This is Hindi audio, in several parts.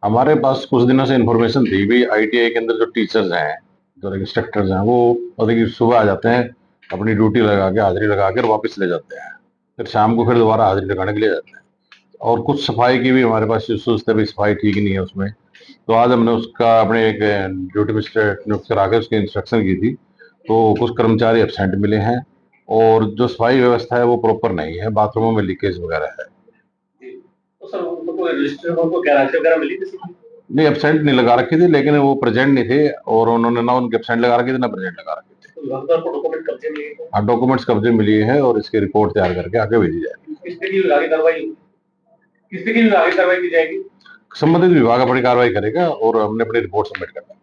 हमारे पास कुछ दिनों से इन्फॉर्मेशन थी भी आईटीआई के अंदर जो टीचर्स हैं, जो इंस्ट्रक्टर्स हैं, वो देखिए सुबह आ जाते हैं, अपनी ड्यूटी लगा के हाजिरी लगा के और वापस ले जाते हैं। फिर शाम को फिर दोबारा हाजिरी लगाने के लिए जाते हैं। और कुछ सफाई की भी हमारे पास इश्यूज थे, भी सफाई ठीक नहीं है उसमें। तो आज हमने उसका अपने एक ड्यूटी मजिस्ट्रेट नियुक्त करा के उसकी इंस्ट्रक्शन की थी। तो कुछ कर्मचारी एब्सेंट मिले हैं और जो सफाई व्यवस्था है वो प्रॉपर नहीं है, बाथरूमों में लीकेज वगैरह है। तो सर उनको कोई रजिस्टर उनको क्या राशि वगैरह मिली किसी की? नहीं, एब्सेंट नहीं लगा रखी थी, लेकिन वो प्रेजेंट नहीं थे और उन्होंने ना उनके एब्सेंट लगा रखे थे ना प्रेजेंट लगा रखे थे। तो विभाग द्वारा आपको डॉक्यूमेंट कब्जे में लिए थे? हाँ, डॉक्यूमेंट्स कब्जे मिली है और इसकी रिपोर्ट तैयार करके आगे भेजी जाएगी। किसके की विभागीय कार्रवाई होगी? किसके की विभागीय कार्रवाई की जाएगी? संबंधित विभाग अपनी कार्रवाई करेगा और हमने अपनी रिपोर्ट सबमिट करना है।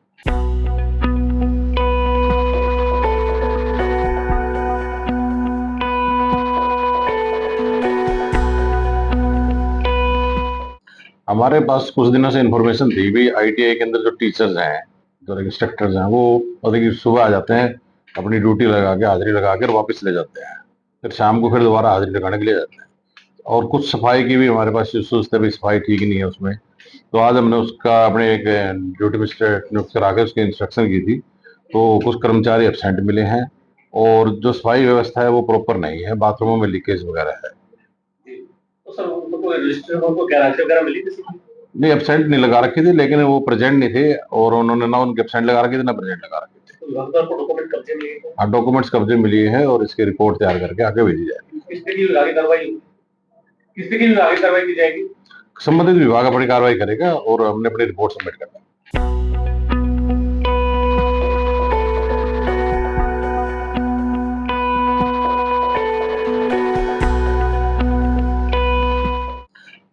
हमारे पास कुछ दिनों से इन्फॉर्मेशन थी भी आईटीआई के अंदर जो टीचर्स हैं, जो इंस्ट्रक्टर्स हैं, वो देखिए सुबह आ जाते हैं, अपनी ड्यूटी लगा के हाजिरी लगा के और वापस ले जाते हैं। फिर शाम को फिर दोबारा हाजिरी लगाने के लिए जाते हैं। और कुछ सफाई की भी हमारे पास इश्यूज थे, भी सफाई ठीक नहीं है उसमें। तो आज हमने उसका अपने एक ड्यूटी मजिस्ट्रेट नियुक्त करा के उसकी इंस्ट्रक्शन की थी। तो कुछ कर्मचारी एब्सेंट मिले हैं और जो सफाई व्यवस्था है वो प्रॉपर नहीं है, बाथरूमों में लीकेज वगैरह है। तो सर उनको कोई रजिस्टर उनको क्या राशि वगैरह मिली किसी की? नहीं, एब्सेंट नहीं लगा रखी थी, लेकिन वो प्रेजेंट नहीं थे और उन्होंने ना उनके एब्सेंट लगा रखे थे ना प्रेजेंट लगा रखे थे। तो विभाग द्वारा आपको डॉक्यूमेंट कब्जे में लिए थे? हाँ, डॉक्यूमेंट्स कब्जे मिली है और इसकी रिपोर्ट तैयार करके आगे भेजी जाएगी। किसके की विभागीय कार्रवाई होगी? किसके की विभागीय कार्रवाई की जाएगी? संबंधित विभाग अपनी कार्रवाई करेगा और हमने अपनी रिपोर्ट सबमिट करना है।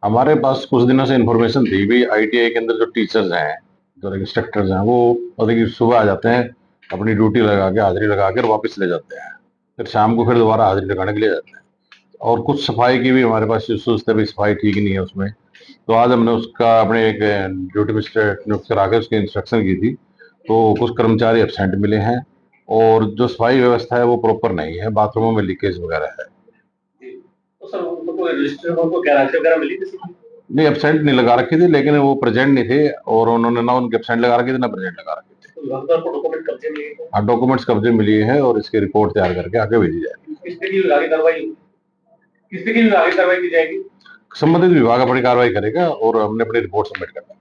हमारे पास कुछ दिनों से इन्फॉर्मेशन थी भी आईटीआई के अंदर जो टीचर्स हैं, जो इंस्ट्रक्टर्स हैं, वो देखिए सुबह आ जाते हैं, अपनी ड्यूटी लगा के हाजिरी लगा के और वापस ले जाते हैं। फिर शाम को फिर दोबारा हाजिरी लगाने के लिए जाते हैं। और कुछ सफाई की भी हमारे पास इश्यूज थे, भी सफाई ठीक नहीं है उसमें। तो आज हमने उसका अपने एक ड्यूटी मजिस्ट्रेट नियुक्त करा के उसकी इंस्ट्रक्शन की थी। तो कुछ कर्मचारी एब्सेंट मिले हैं और जो सफाई व्यवस्था है वो प्रॉपर नहीं है, बाथरूमों में लीकेज वगैरह है। तो सर उनको कोई रजिस्टर उनको क्या राशि वगैरह मिली किसी की? नहीं, एब्सेंट नहीं लगा रखी थी, लेकिन वो प्रेजेंट नहीं थे और उन्होंने ना उनके एब्सेंट लगा रखे थे ना प्रेजेंट लगा रखे थे। तो विभाग द्वारा आपको डॉक्यूमेंट कब्जे में लिए थे? हाँ, डॉक्यूमेंट्स कब्जे मिली है और इसकी रिपोर्ट तैयार करके आगे भेजी जाएगी। किसके की विभागीय कार्रवाई होगी? किसके की विभागीय कार्रवाई की जाएगी? संबंधित विभाग अपनी कार्रवाई करेगा और हमने अपनी रिपोर्ट सबमिट करना है।